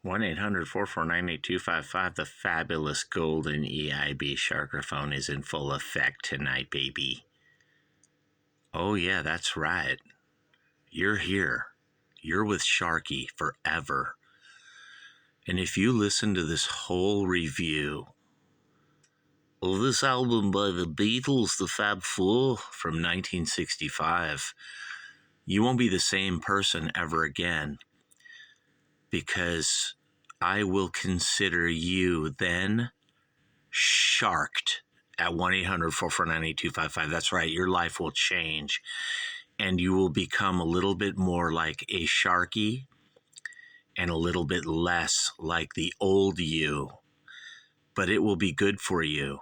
1-800-449-8255. The fabulous golden EIB Sharkerphone is in full effect tonight, baby. Oh, yeah, that's right. You're here. You're with Sharky forever. And if you listen to this whole review of this album by the Beatles, the Fab Four from 1965, you won't be the same person ever again, because I will consider you then sharked at 1-800-449-8255. That's right, your life will change, and you will become a little bit more like a Sharky and a little bit less like the old you. But it will be good for you,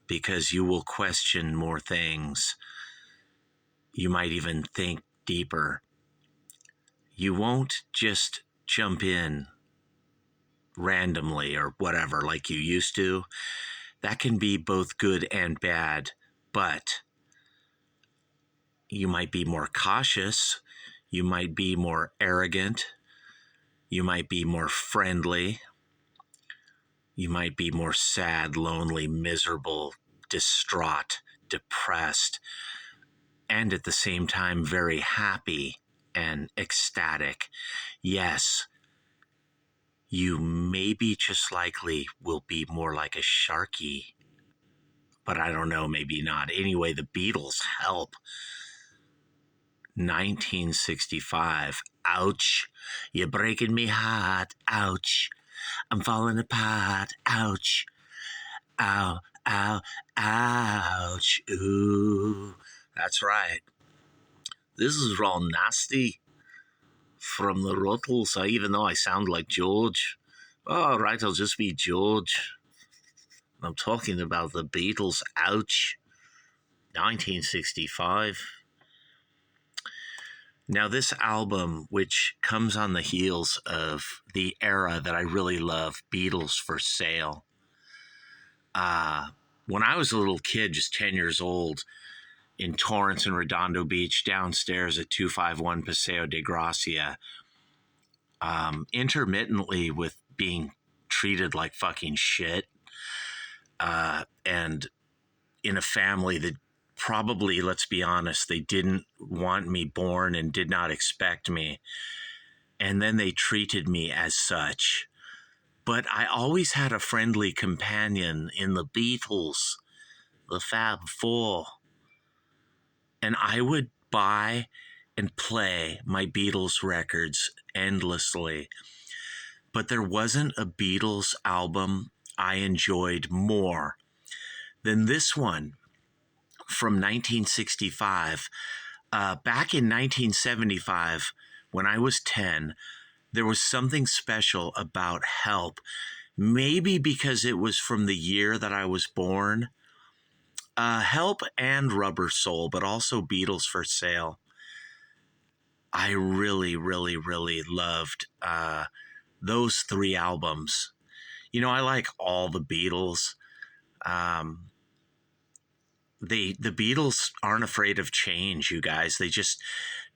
because you will question more things. You might even think deeper. You won't just jump in randomly or whatever like you used to. That can be both good and bad, but you might be more cautious. You might be more arrogant. You might be more friendly. You might be more sad, lonely, miserable, distraught, depressed, and at the same time very happy and ecstatic. Yes, you maybe just likely will be more like a Sharky, but I don't know, maybe not. Anyway, the Beatles, Help. 1965. Ouch. You're breaking me heart. Ouch. I'm falling apart. Ouch. Ow, ow, ouch. Ooh. That's right. This is Ron Nasty from the Ruttles. Even though I sound like George. All right, I'll just be George. I'm talking about the Beatles. Ouch. 1965. Now, this album, which comes on the heels of the era that I really love, Beatles for Sale. When I was a little kid, just 10 years old, in Torrance and Redondo Beach, downstairs at 251 Paseo de Gracia, intermittently with being treated like fucking shit, and in a family that probably, let's be honest, they didn't want me born and did not expect me. And then they treated me as such. But I always had a friendly companion in the Beatles, the Fab Four. And I would buy and play my Beatles records endlessly. But there wasn't a Beatles album I enjoyed more than this one from 1965. Back in 1975, when I was 10, there was something special about Help. Maybe because it was from the year that I was born. Help and Rubber Soul, but also Beatles for Sale. I really, really, really loved those three albums. You know, I like all the Beatles. The Beatles aren't afraid of change, you guys. They just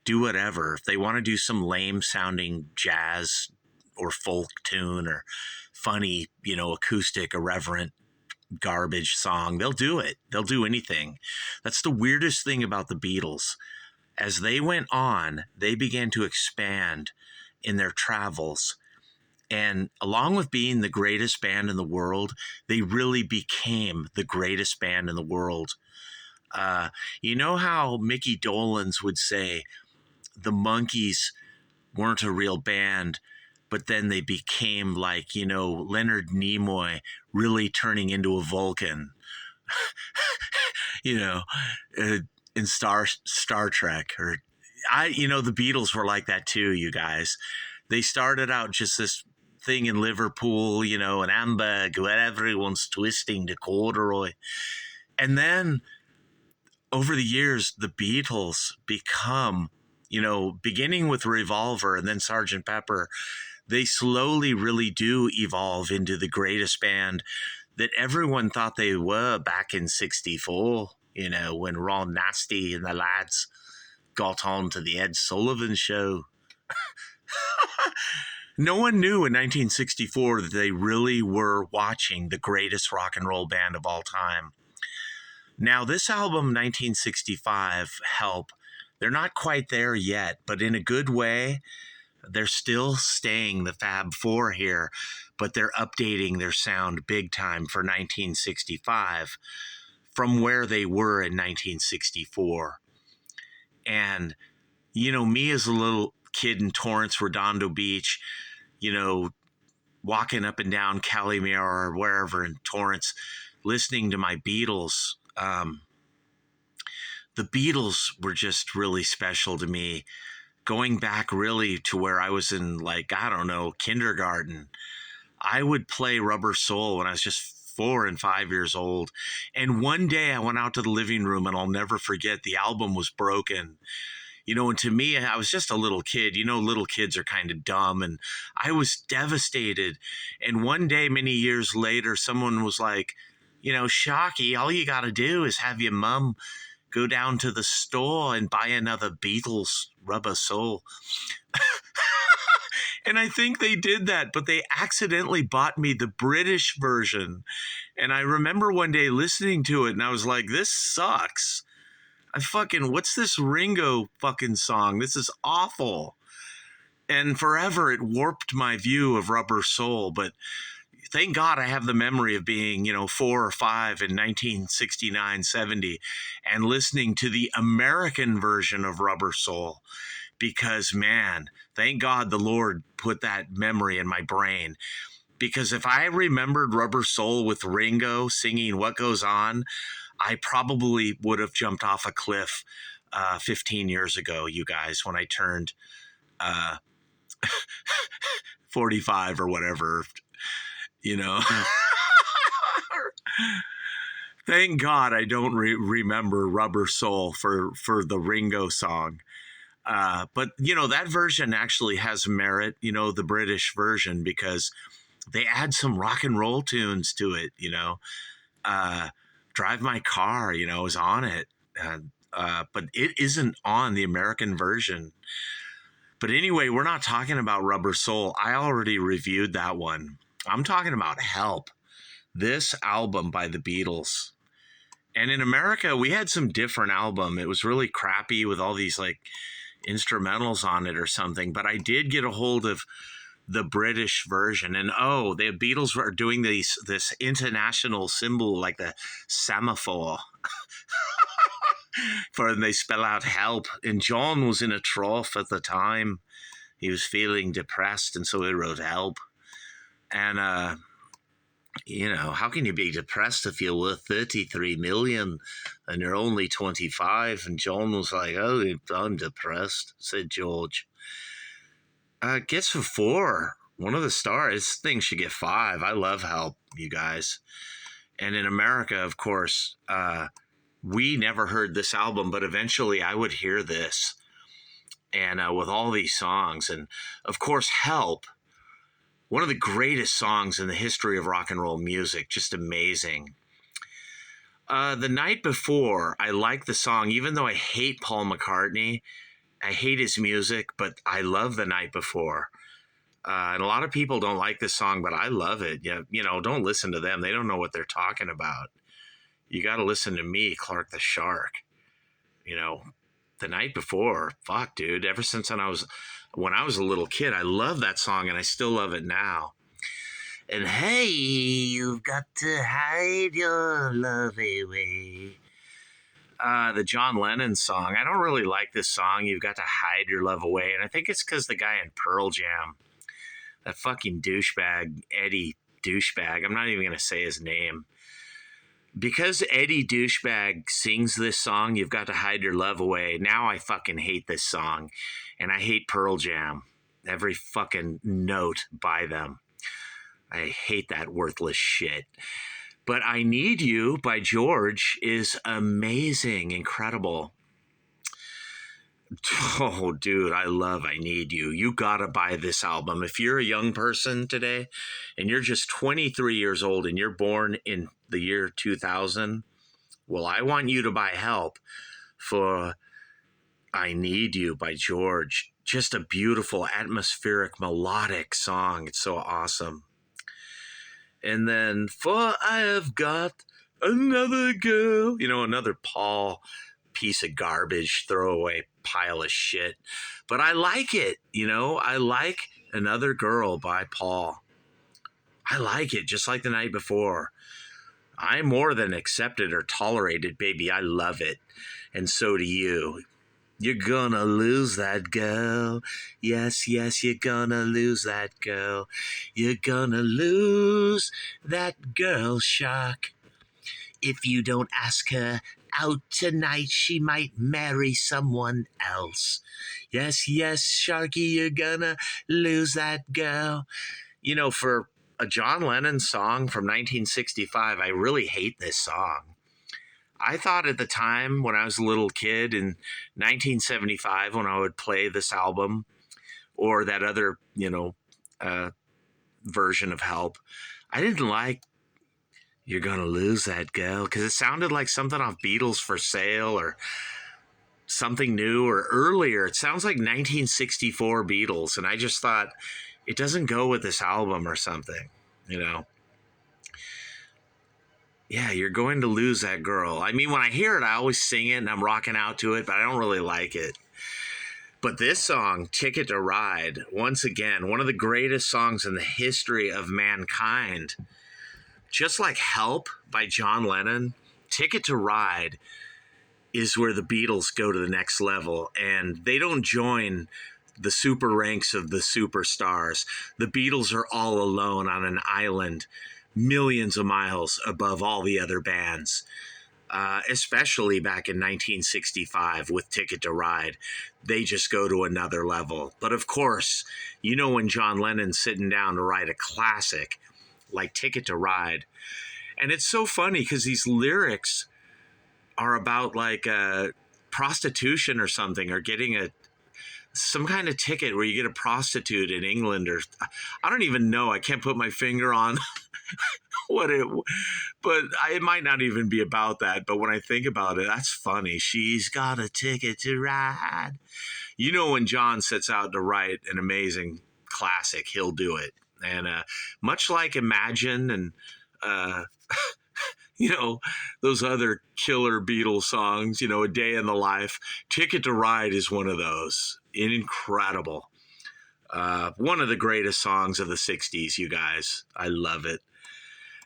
do whatever. If they want to do some lame sounding jazz or folk tune or funny, acoustic, irreverent garbage song, they'll do it. They'll do anything. That's the weirdest thing about the Beatles. As they went on, they began to expand in their travels. And along with being the greatest band in the world, they really became the greatest band in the world. You know how Mickey Dolenz would say the Monkees weren't a real band, but then they became like, Leonard Nimoy really turning into a Vulcan, in Star Trek. Or the Beatles were like that too, you guys. They started out just this thing in Liverpool, in Hamburg, where everyone's twisting to corduroy. And then over the years, the Beatles become, beginning with Revolver and then Sgt. Pepper, they slowly really do evolve into the greatest band that everyone thought they were back in 64, when Ron Nasty and the lads got on to the Ed Sullivan Show. No one knew in 1964 that they really were watching the greatest rock and roll band of all time. Now, this album, 1965, Help, they're not quite there yet, but in a good way, they're still staying the Fab Four here, but they're updating their sound big time for 1965 from where they were in 1964. And, me as a little kid in Torrance, Redondo Beach, walking up and down Calimere or wherever in Torrance, listening to my Beatles. The Beatles were just really special to me. Going back really to where I was in, kindergarten, I would play Rubber Soul when I was just 4 and 5 years old. And one day I went out to the living room, and I'll never forget, the album was broken. And to me, I was just a little kid. Little kids are kind of dumb, and I was devastated. And one day, many years later, someone was like, Shocky, all you got to do is have your mom go down to the store and buy another Beatles Rubber Soul. And I think they did that, but they accidentally bought me the British version. And I remember one day listening to it, and I was like, this sucks. What's this Ringo fucking song? This is awful. And forever it warped my view of Rubber Soul. But thank God I have the memory of being, 4 or 5 in 1969, 70 and listening to the American version of Rubber Soul. Because, man, thank God the Lord put that memory in my brain. Because if I remembered Rubber Soul with Ringo singing What Goes On, I probably would have jumped off a cliff 15 years ago, you guys, when I turned 45 or whatever, Thank God I don't remember Rubber Soul for the Ringo song. But, that version actually has merit, the British version, because they add some rock and roll tunes to it, Drive My Car, is on it. But it isn't on the American version. But anyway, we're not talking about Rubber Soul. I already reviewed that one. I'm talking about Help, this album by the Beatles. And in America, we had some different album. It was really crappy with all these instrumentals on it or something. But I did get a hold of the British version. And the Beatles were doing this international symbol, like the semaphore. For they spell out help. And John was in a trough at the time. He was feeling depressed, and so he wrote Help. And how can you be depressed if you're worth 33 million and you're only 25? And John was like, I'm depressed, said George. Gets for 4. One of the stars. This thing should get 5. I love Help, you guys. And in America, of course, we never heard this album, but eventually I would hear this. And with all these songs. And, of course, Help, one of the greatest songs in the history of rock and roll music. Just amazing. The Night Before, I like the song, even though I hate Paul McCartney. I hate his music, but I love The Night Before. And a lot of people don't like this song, but I love it. Yeah, don't listen to them. They don't know what they're talking about. You got to listen to me, Clark the Shark. The Night Before, fuck, dude. Ever since when I was a little kid, I love that song, and I still love it now. And hey, you've got to hide your love away. The John Lennon song. I don't really like this song, You've Got to Hide Your Love Away. And I think it's because the guy in Pearl Jam, that fucking douchebag, Eddie Douchebag, I'm not even going to say his name. Because Eddie Douchebag sings this song, You've Got to Hide Your Love Away, now I fucking hate this song. And I hate Pearl Jam. Every fucking note by them. I hate that worthless shit. But I Need You by George is amazing, incredible. Oh, dude, I love I Need You. You gotta buy this album. If you're a young person today and you're just 23 years old and you're born in the year 2000, well, I want you to buy Help for I Need You by George. Just a beautiful, atmospheric, melodic song. It's so awesome. And then, for I have got another girl, another Paul piece of garbage, throwaway pile of shit. But I like it, I like Another Girl by Paul. I like it just like the night before. I more than accepted or tolerated, baby. I love it. And so do you. You're gonna lose that girl. Yes, yes, you're gonna lose that girl. You're gonna lose that girl, Shark. If you don't ask her out tonight, she might marry someone else. Yes, yes, Sharky, you're gonna lose that girl. For a John Lennon song from 1965, I really hate this song. I thought at the time when I was a little kid in 1975, when I would play this album or that other, version of Help, I didn't like You're Gonna Lose That Girl because it sounded like something off Beatles for Sale or something new or earlier. It sounds like 1964 Beatles. And I just thought it doesn't go with this album or something, Yeah, you're going to lose that girl. I mean, when I hear it, I always sing it and I'm rocking out to it, but I don't really like it. But this song, Ticket to Ride, once again, one of the greatest songs in the history of mankind. Just like Help by John Lennon, Ticket to Ride is where the Beatles go to the next level, and they don't join the super ranks of the superstars. The Beatles are all alone on an island millions of miles above all the other bands, especially back in 1965 with Ticket to Ride. They just go to another level. But of course, when John Lennon's sitting down to write a classic like Ticket to Ride, and it's so funny because these lyrics are about like prostitution or something, or getting some kind of ticket where you get a prostitute in England, or I don't even know. I can't put my finger on it might not even be about that. But when I think about it, that's funny. She's got a ticket to ride. When John sets out to write an amazing classic, he'll do it. And much like Imagine and, those other killer Beatles songs, A Day in the Life, Ticket to Ride is one of those. Incredible. One of the greatest songs of the 60s, you guys. I love it.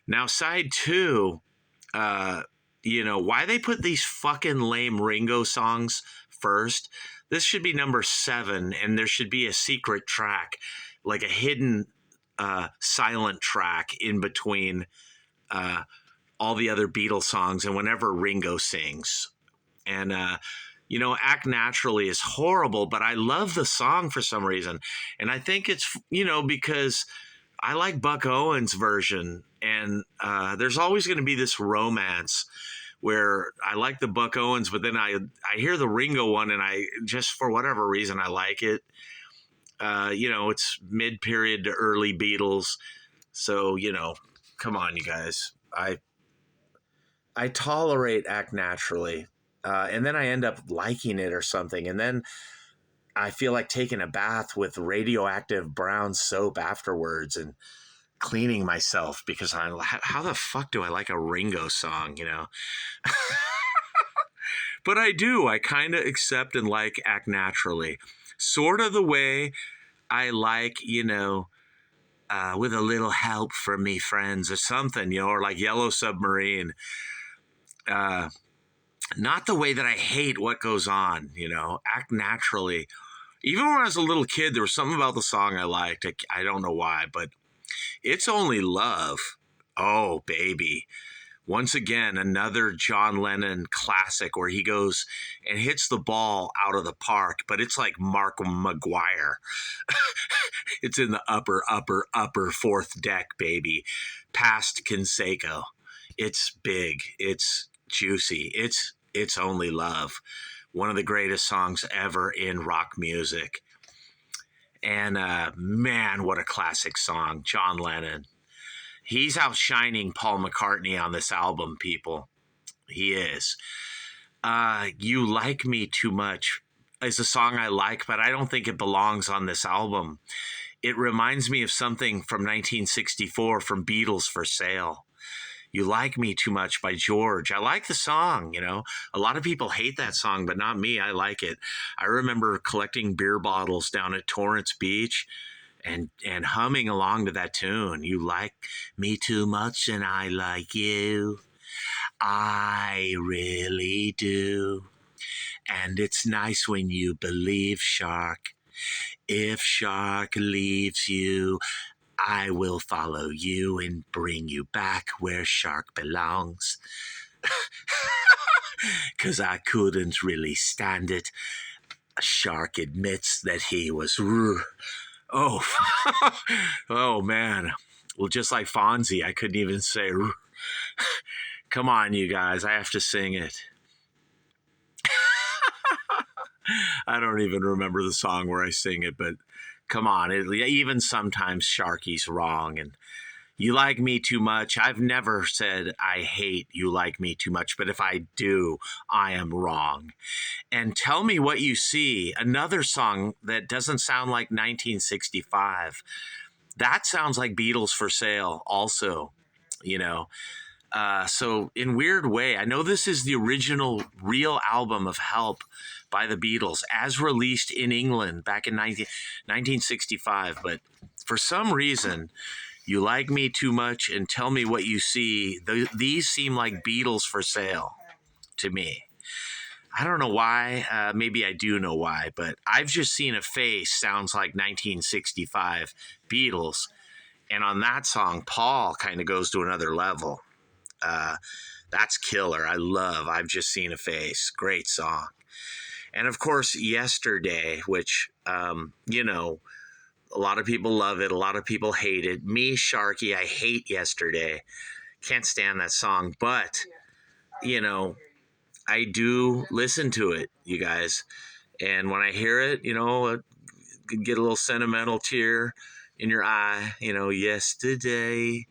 Now, side two, why they put these fucking lame Ringo songs first? This should be number 7, and there should be a secret track, like a hidden silent track in between all the other Beatles songs and whenever Ringo sings. And, Act Naturally is horrible, but I love the song for some reason. And I think it's, because I like Buck Owens' version, and there's always going to be this romance where I like the Buck Owens, but then I hear the Ringo one, and I just, for whatever reason, I like it. It's mid-period to early Beatles. So, come on, you guys. I tolerate Act Naturally, and then I end up liking it or something, and then I feel like taking a bath with radioactive brown soap afterwards and cleaning myself because how the fuck do I like a Ringo song, But I do. I kind of accept and like Act Naturally. Sort of the way I like, With a Little Help from Me Friends or something, or like Yellow Submarine. Not the way that I hate What Goes On, Act Naturally. Even when I was a little kid, there was something about the song I liked. I don't know why, but It's Only Love. Oh, baby. Once again, another John Lennon classic where he goes and hits the ball out of the park, but it's like Mark McGuire. It's in the upper fourth deck, baby. Past Canseco. It's big. It's juicy. It's Only Love. One of the greatest songs ever in rock music. And man, what a classic song. John Lennon. He's outshining Paul McCartney on this album, people. He is. You Like Me Too Much is a song I like, but I don't think it belongs on this album. It reminds me of something from 1964 from Beatles for Sale. You Like Me Too Much by George. I like the song, you know. A lot of people hate that song, but not me. I like it. I remember collecting beer bottles down at Torrance Beach and humming along to that tune. You like me too much and I like you. I really do. And it's nice when you believe, Shark. If Shark leaves you, I will follow you and bring you back where Shark belongs. 'Cause I couldn't really stand it. Shark admits that he was. Oh, oh man. Well, just like Fonzie, I couldn't even say. Come on, you guys. I have to sing it. I don't even remember the song where I sing it, but come on. Even sometimes Sharky's wrong. And You Like Me Too Much. I've never said I hate You Like Me Too Much, but if I do, I am wrong. And Tell Me What You See, another song that doesn't sound like 1965. That sounds like Beatles for Sale also, you know. So in weird way, I know this is the original real album of Help by the Beatles as released in England back in 1965. But for some reason, You Like Me Too Much and Tell Me What You See, these seem like Beatles for Sale to me. I don't know why. Maybe I do know why, but I've Just Seen a Face sounds like 1965 Beatles. And on that song, Paul kind of goes to another level. That's killer. I love I've Just Seen a Face. Great song. And of course, Yesterday, which, you know, a lot of people love it. A lot of people hate it. Me, Sharky, I hate Yesterday. Can't stand that song. But, you know, I do listen to it, you guys. And when I hear it, you know, it can get a little sentimental tear in your eye. You know, yesterday.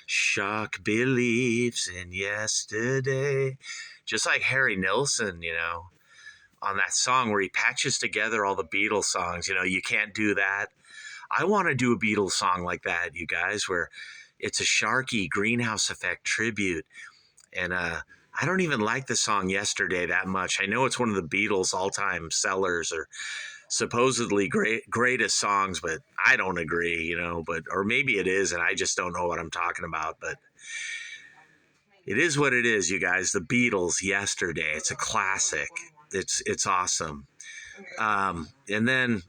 Shark believes in yesterday. Just like Harry Nilsson, you know, on that song where he patches together all the Beatles songs. You know, You Can't Do That. I want to do a Beatles song like that, you guys, where it's a Sharky Greenhouse Effect tribute. And I don't even like the song Yesterday that much. I know it's one of the Beatles' all-time sellers or supposedly greatest songs, but I don't agree, you know, or maybe it is, and I just don't know what I'm talking about, but it is what it is, you guys. The Beatles, Yesterday. It's a classic. It's awesome. And then,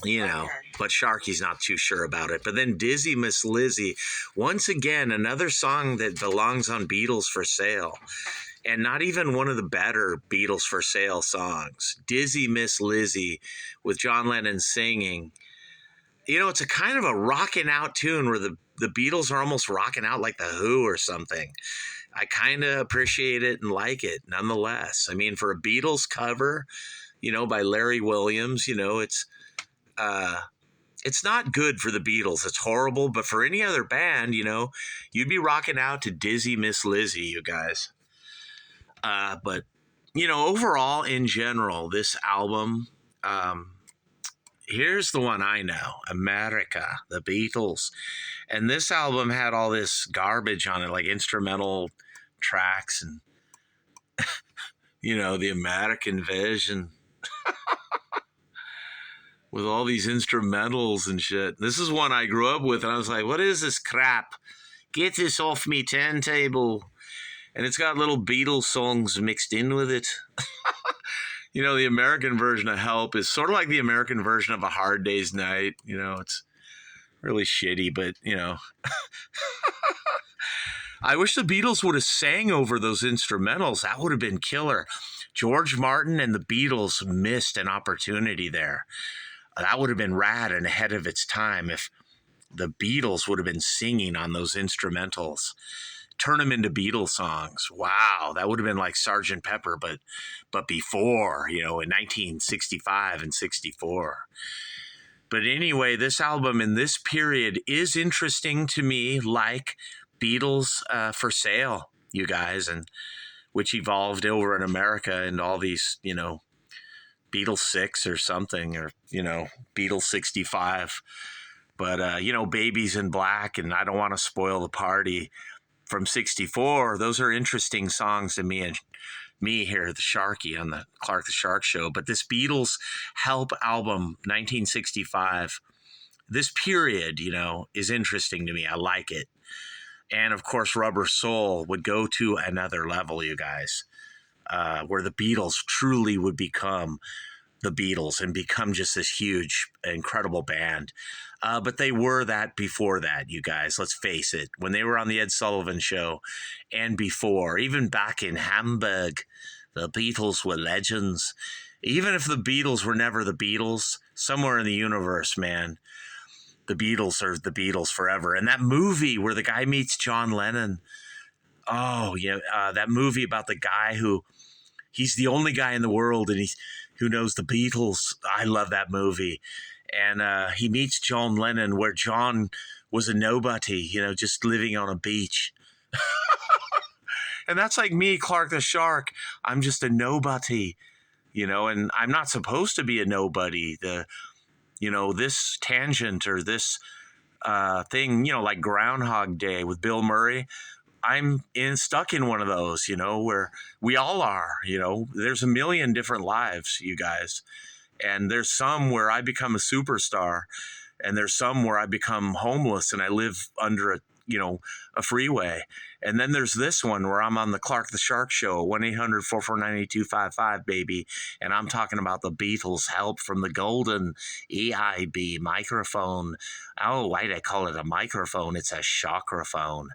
you know, but Sharky's not too sure about it. But then Dizzy Miss Lizzy, once again, another song that belongs on Beatles for Sale. And not even one of the better Beatles for Sale songs. Dizzy Miss Lizzy with John Lennon singing. You know, it's a kind of a rocking out tune where the Beatles are almost rocking out like the Who or something. I kind of appreciate it and like it nonetheless. I mean, for a Beatles cover, you know, by Larry Williams, you know, it's not good for the Beatles. It's horrible. But for any other band, you know, you'd be rocking out to Dizzy Miss Lizzy, you guys. But, you know, overall, in general, this album, here's the one I know, America, the Beatles. And this album had all this garbage on it, like instrumental tracks and, you know, the American version with all these instrumentals and shit. This is one I grew up with, and I was like, what is this crap? Get this off me turntable. And it's got little Beatles songs mixed in with it. You know, the American version of Help is sort of like the American version of A Hard Day's Night. You know, it's really shitty, but, you know. I wish the Beatles would have sang over those instrumentals. That would have been killer. George Martin and the Beatles missed an opportunity there. That would have been rad and ahead of its time if the Beatles would have been singing on those instrumentals. Turn them into Beatles songs. Wow, that would have been like Sgt. Pepper, but before, you know, in 1965 and 64. But anyway, this album in this period is interesting to me, like Beatles for Sale, you guys. And which evolved over in America and all these, Beatles 6 or something, or, Beatles 65. But, Babies in Black and I Don't Want to Spoil the Party from 64, those are interesting songs to me and me here, the Sharky, on the Clark the Shark Show. But this Beatles Help album, 1965, this period, is interesting to me. I like it. And of course, Rubber Soul would go to another level, you guys, where the Beatles truly would become the Beatles and become just this huge, incredible band. But they were that before that, you guys. Let's face it. When they were on the Ed Sullivan Show and before, even back in Hamburg, the Beatles were legends. Even if the Beatles were never the Beatles, somewhere in the universe, man, the Beatles are the Beatles forever. And that movie where the guy meets John Lennon, oh, yeah, that movie about the guy he's the only guy in the world and who knows the Beatles. I love that movie. And he meets John Lennon where John was a nobody, just living on a beach. And that's like me, Clark the Shark. I'm just a nobody, and I'm not supposed to be a nobody. This tangent or this thing, like Groundhog Day with Bill Murray, I'm stuck in one of those, where we all are, there's a million different lives, you guys. And there's some where I become a superstar and there's some where I become homeless and I live under a freeway. And then there's this one where I'm on the Clark the Shark Show, 1-800-449-8255, baby. And I'm talking about the Beatles Help from the golden EIB microphone. Oh, why did I call it a microphone? It's a shockraphone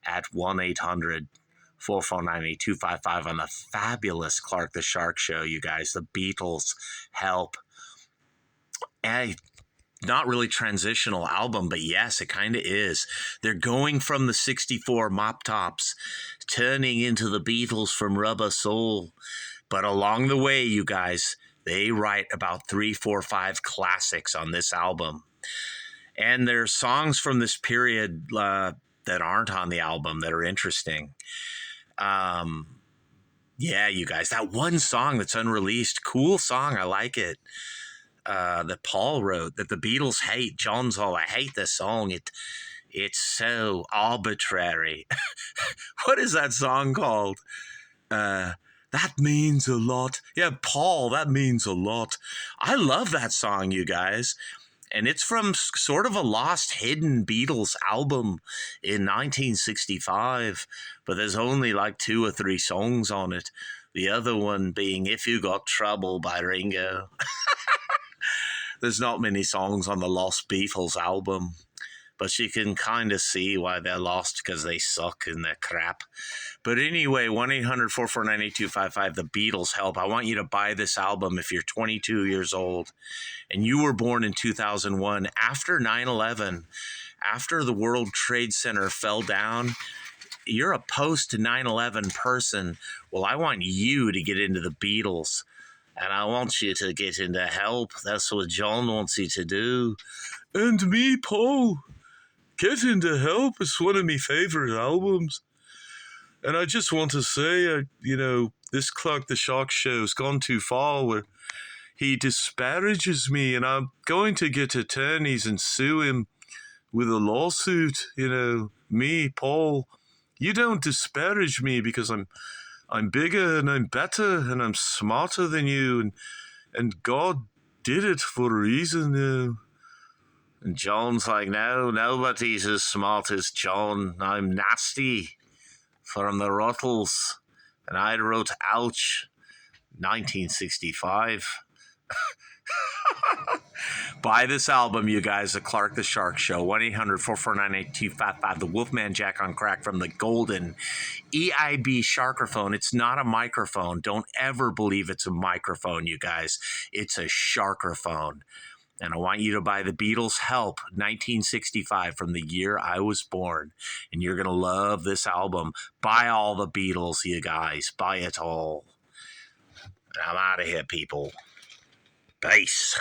at 1-800-449-8255 on the fabulous Clark the Shark Show, you guys. The Beatles Help. Not really transitional album, but yes, it kind of is. They're going from the 64 Mop Tops, turning into the Beatles from Rubber Soul. But along the way, you guys, they write about 3, 4, 5 classics on this album. And there's songs from this period that aren't on the album that are interesting. Yeah, you guys, that one song that's unreleased, cool song, I like it. That Paul wrote, that the Beatles hate. John's all, I hate this song. It's so arbitrary. What is that song called? That means a lot. Yeah, Paul, that means a lot. I love that song, you guys. And it's from sort of a lost, hidden Beatles album in 1965. But there's only like 2 or 3 songs on it. The other one being If You Got Trouble by Ringo. There's not many songs on the Lost Beatles album, but you can kind of see why they're lost, because they suck and they're crap. But anyway, 1-800-449-8255, the Beatles Help. I want you to buy this album if you're 22 years old and you were born in 2001, after 9/11, after the World Trade Center fell down. You're a post 9/11 person. Well, I want you to get into the Beatles. And I want you to get into Help. That's what John wants you to do. And me, Paul. Get into Help. It's one of my favourite albums. And I just want to say, this Clark the Shark Show's gone too far where he disparages me. And I'm going to get attorneys and sue him with a lawsuit. Me, Paul. You don't disparage me because I'm bigger and I'm better and I'm smarter than you, and God did it for a reason. And John's like, no, nobody's as smart as John. I'm nasty from the Ruttles. And I wrote Ouch, 1965. Buy this album, you guys, The Clark the Shark Show, 1-800-449-8255, the Wolfman Jack on Crack from the golden EIB Sharkerphone. It's not a microphone. Don't ever believe it's a microphone, you guys. It's a Sharkerphone. And I want you to buy the Beatles Help, 1965, from the year I was born. And you're going to love this album. Buy all the Beatles, you guys. Buy it all. I'm out of here, people. Peace.